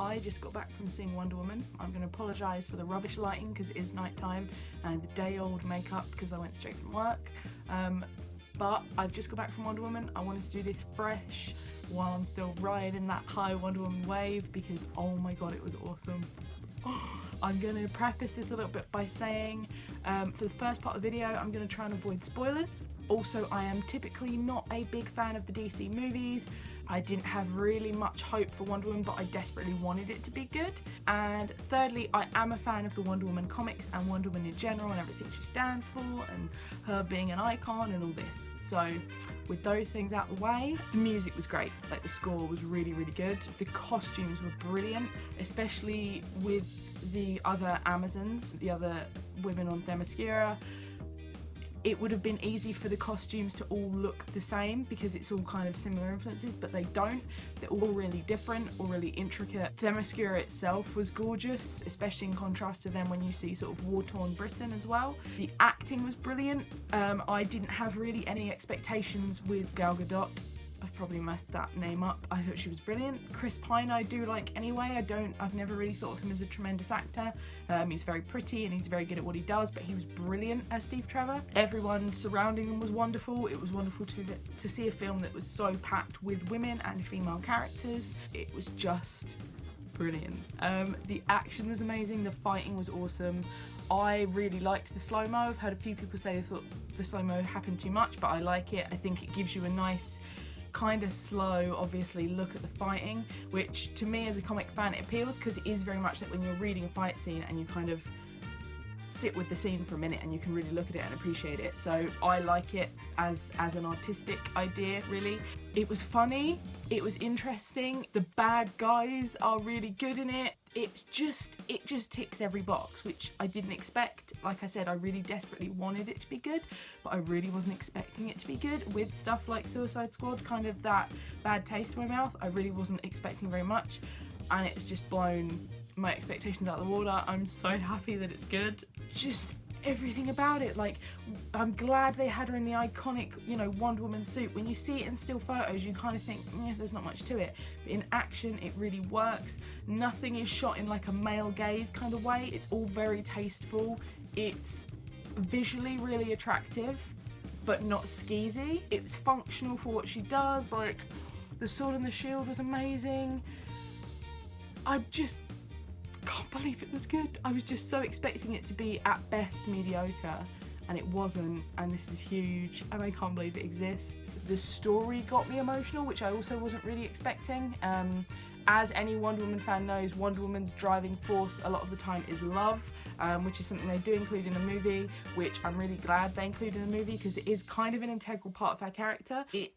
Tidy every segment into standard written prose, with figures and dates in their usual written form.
I just got back from seeing Wonder Woman. I'm going to apologise for the rubbish lighting because it is night time and the day-old makeup because I went straight from work. But I've just got back from Wonder Woman. I wanted to do this fresh while I'm still riding that high Wonder Woman wave because oh my god, it was awesome. I'm going to preface this a little bit by saying for the first part of the video I'm going to try and avoid spoilers. Also, I am typically not a big fan of the DC movies. I didn't have really much hope for Wonder Woman, but I desperately wanted it to be good. And thirdly, I am a fan of the Wonder Woman comics and Wonder Woman in general and everything she stands for and her being an icon and all this. So with those things out the way, the music was great. Like the score was really, really good. The costumes were brilliant, especially with the other Amazons, the other women on Themyscira. It would have been easy for the costumes to all look the same because it's all kind of similar influences, but they don't. They're all really different, all really intricate. Themyscira itself was gorgeous, especially in contrast to them when you see sort of war-torn Britain as well. The acting was brilliant. I didn't have really any expectations with Gal Gadot. I've probably messed that name up. I thought she was brilliant. Chris Pine I do like anyway. I've never really thought of him as a tremendous actor. He's very pretty and he's very good at what he does, but he was brilliant as Steve Trevor. Everyone surrounding him was wonderful. It was wonderful to see a film that was so packed with women and female characters. It was just brilliant. The action was amazing. The fighting was awesome. I really liked the slow-mo. I've heard a few people say they thought the slow-mo happened too much, but I like it. I think it gives you a nice kind of slow, obviously, look at the fighting, which to me as a comic fan it appeals because it is very much like when you're reading a fight scene and you kind of sit with the scene for a minute and you can really look at it and appreciate it. So I like it as an artistic idea, really. It was funny, it was interesting, the bad guys are really good in it. It just ticks every box, which I didn't expect. Like I said, I really desperately wanted it to be good, but I really wasn't expecting it to be good. With stuff like Suicide Squad, kind of that bad taste in my mouth, I really wasn't expecting very much, and it's just blown my expectations out of the water. I'm so happy that it's good. Just everything about it, like I'm glad they had her in the iconic, you know, Wonder Woman suit. When you see it in still photos you kind of think, yeah, there's not much to it, but in action it really works. Nothing is shot in like a male gaze kind of way. It's all very tasteful. It's visually really attractive but not skeezy. It's functional for what she does. Like the sword and the shield was amazing. I just can't believe it was good. I was just so expecting it to be at best mediocre and it wasn't, and this is huge and I can't believe it exists. The story got me emotional, which I also wasn't really expecting. As any Wonder Woman fan knows, Wonder Woman's driving force a lot of the time is love, which is something they do include in the movie, which I'm really glad they include in the movie because it is kind of an integral part of her character. It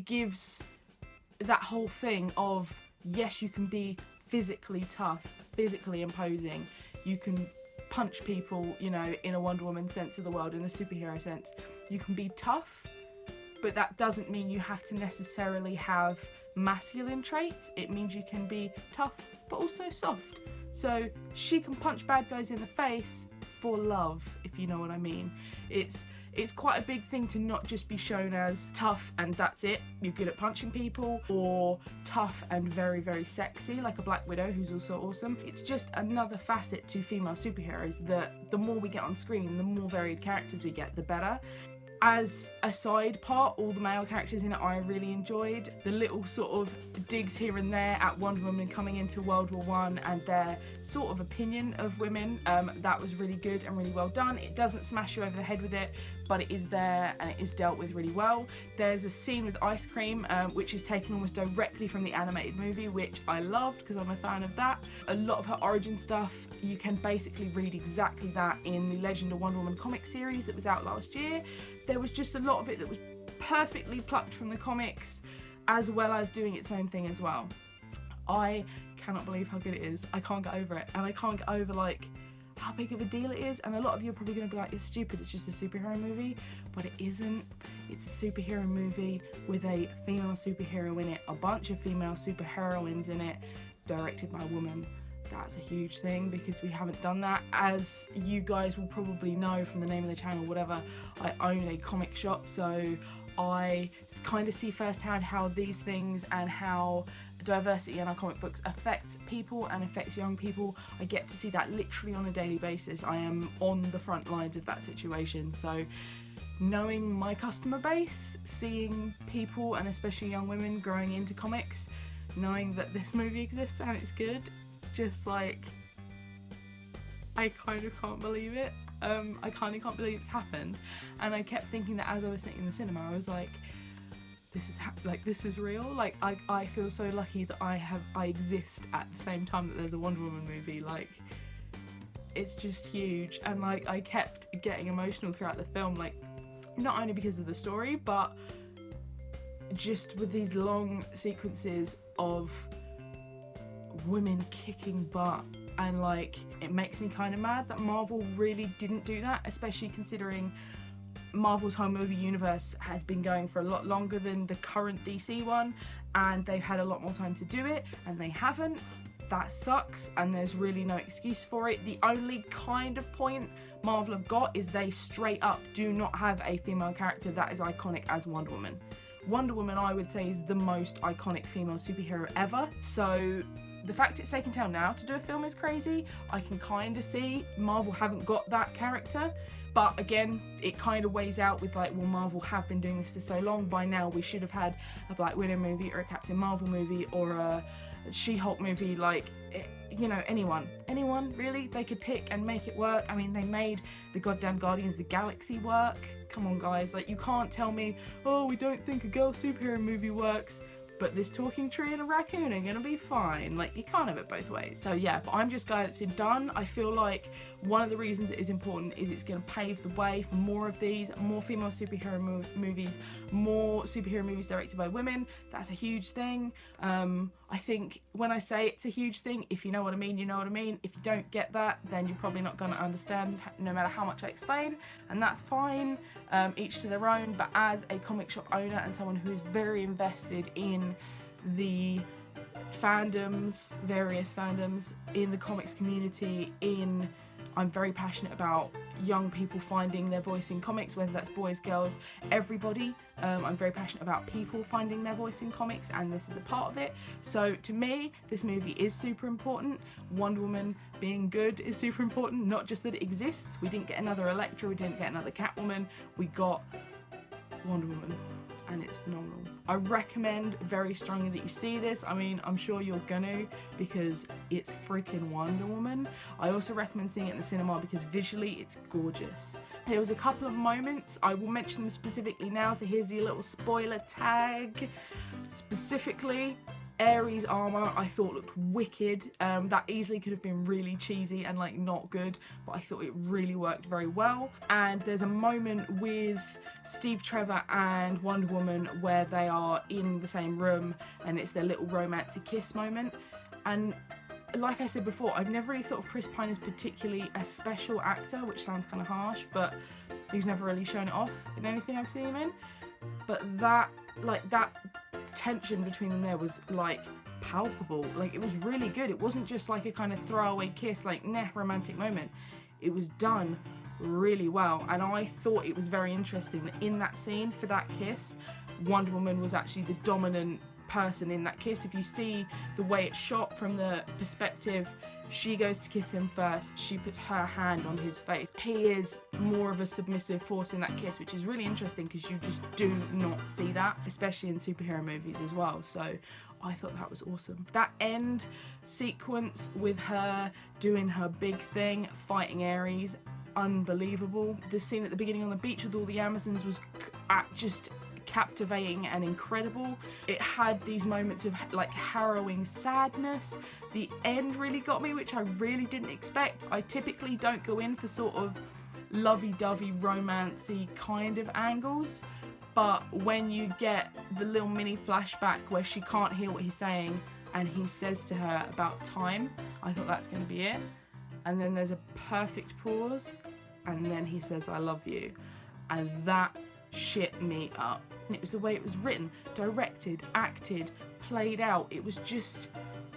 gives that whole thing of, yes, you can be physically tough, physically imposing, you can punch people, you know, in a Wonder Woman sense of the world, in a superhero sense. You can be tough, but that doesn't mean you have to necessarily have masculine traits. It means you can be tough, but also soft. So she can punch bad guys in the face for love, if you know what I mean. It's quite a big thing to not just be shown as tough and that's it, you're good at punching people, or tough and very, very sexy, like a Black Widow, who's also awesome. It's just another facet to female superheroes that the more we get on screen, the more varied characters we get, the better. As a side part, all the male characters in it I really enjoyed. The little sort of digs here and there at Wonder Woman coming into World War I and their sort of opinion of women, that was really good and really well done. It doesn't smash you over the head with it, but it is there and it is dealt with really well. There's a scene with ice cream, which is taken almost directly from the animated movie, which I loved because I'm a fan of that. A lot of her origin stuff, you can basically read exactly that in the Legend of Wonder Woman comic series that was out last year. There was just a lot of it that was perfectly plucked from the comics, as well as doing its own thing as well. I cannot believe how good it is. I can't get over it, and I can't get over like how big of a deal it is. And a lot of you are probably going to be like, it's stupid, it's just a superhero movie, but it isn't. It's a superhero movie with a female superhero in it, a bunch of female superheroines in it, directed by a woman. That's a huge thing because we haven't done that. As you guys will probably know from the name of the channel, whatever, I own a comic shop, so I kind of see firsthand how these things and how diversity in our comic books affects people and affects young people. I get to see that literally on a daily basis. I am on the front lines of that situation. So knowing my customer base, seeing people and especially young women growing into comics, knowing that this movie exists and it's good, just like, I kind of can't believe it. I kind of can't believe it's happened. And I kept thinking that as I was sitting in the cinema, I was like, this is real. Like, I feel so lucky that I exist at the same time that there's a Wonder Woman movie. Like, it's just huge. And like, I kept getting emotional throughout the film, like, not only because of the story, but just with these long sequences of women kicking butt. And like, it makes me kind of mad that Marvel really didn't do that, especially considering Marvel's home movie universe has been going for a lot longer than the current DC one, and they've had a lot more time to do it, and they haven't. That sucks, and there's really no excuse for it. The only kind of point Marvel have got is they straight up do not have a female character that is iconic as Wonder Woman. Wonder Woman, I would say, is the most iconic female superhero ever. So the fact it's taken till now to do a film is crazy. I can kind of see Marvel haven't got that character. But again, it kind of weighs out with like, well, Marvel have been doing this for so long. By now, we should have had a Black Widow movie or a Captain Marvel movie or a She-Hulk movie. Like, you know, anyone really, they could pick and make it work. I mean, they made the goddamn Guardians of the Galaxy work. Come on, guys. Like, you can't tell me, oh, we don't think a girl superhero movie works, but this talking tree and a raccoon are gonna be fine. Like, you can't have it both ways. So yeah, but I'm just glad it's been done. I feel like one of the reasons it is important is it's gonna pave the way for more of these, more female superhero movies, more superhero movies directed by women. That's a huge thing. I think when I say it's a huge thing, if you know what I mean, you know what I mean. If you don't get that, then you're probably not gonna understand no matter how much I explain, and that's fine. Each to their own, but as a comic shop owner and someone who is very invested in the fandoms, various fandoms, in the comics community, I'm very passionate about young people finding their voice in comics, whether that's boys, girls, everybody. I'm very passionate about people finding their voice in comics, and this is a part of it. So to me, this movie is super important. Wonder Woman being good is super important, not just that it exists. We didn't get another Elektra, we didn't get another Catwoman, we got Wonder Woman, and it's phenomenal. I recommend very strongly that you see this. I mean, I'm sure you're gonna, because it's freaking Wonder Woman. I also recommend seeing it in the cinema because visually it's gorgeous. There was a couple of moments, I will mention them specifically now, so here's your little spoiler tag. Specifically, Ares' armour I thought looked wicked. That easily could have been really cheesy and like not good, but I thought it really worked very well. And there's a moment with Steve Trevor and Wonder Woman where they are in the same room and it's their little romantic kiss moment. And like I said before, I've never really thought of Chris Pine as particularly a special actor, which sounds kind of harsh, but he's never really shown it off in anything I've seen him in. But that tension between them there was like palpable. Like, it was really good. It wasn't just like a kind of throwaway kiss, like romantic moment. It was done really well, and I thought it was very interesting that in that scene for that kiss, Wonder Woman was actually the dominant person in that kiss. If you see the way it's shot from the perspective, she goes to kiss him first, she puts her hand on his face. He is more of a submissive force in that kiss, which is really interesting because you just do not see that, especially in superhero movies as well. So I thought that was awesome. That end sequence with her doing her big thing, fighting Ares, unbelievable. The scene at the beginning on the beach with all the Amazons was just captivating and incredible. It had these moments of like harrowing sadness. The end really got me, which I really didn't expect. I typically don't go in for sort of lovey-dovey, romancy kind of angles, but when you get the little mini flashback where she can't hear what he's saying and he says to her about time, I thought that's going to be it. And then there's a perfect pause and then he says, I love you. And that shit me up. And it was the way it was written, directed, acted, played out. It was just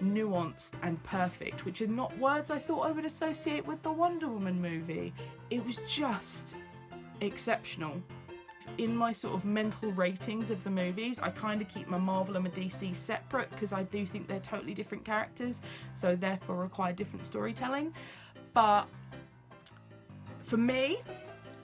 nuanced and perfect, which are not words I thought I would associate with the Wonder Woman movie. It was just exceptional. In my sort of mental ratings of the movies, I kind of keep my Marvel and my DC separate because I do think they're totally different characters, so therefore require different storytelling. But for me,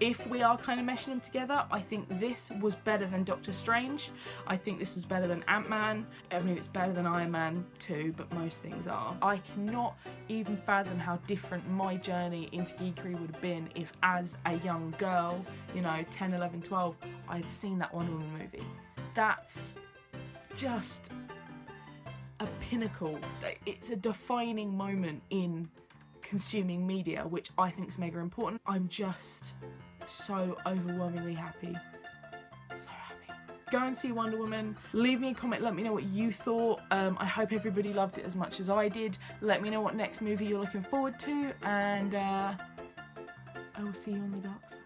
if we are kind of meshing them together, I think this was better than Doctor Strange. I think this was better than Ant-Man. I mean, it's better than Iron Man 2, but most things are. I cannot even fathom how different my journey into geekery would have been if, as a young girl, you know, 10, 11, 12, I had seen that Wonder Woman movie. That's just a pinnacle. It's a defining moment in consuming media, which I think is mega important. I'm just so overwhelmingly happy. So happy. Go and see Wonder Woman. Leave me a comment, let me know what you thought. I hope everybody loved it as much as I did. Let me know what next movie you're looking forward to, and I will see you on the dark side.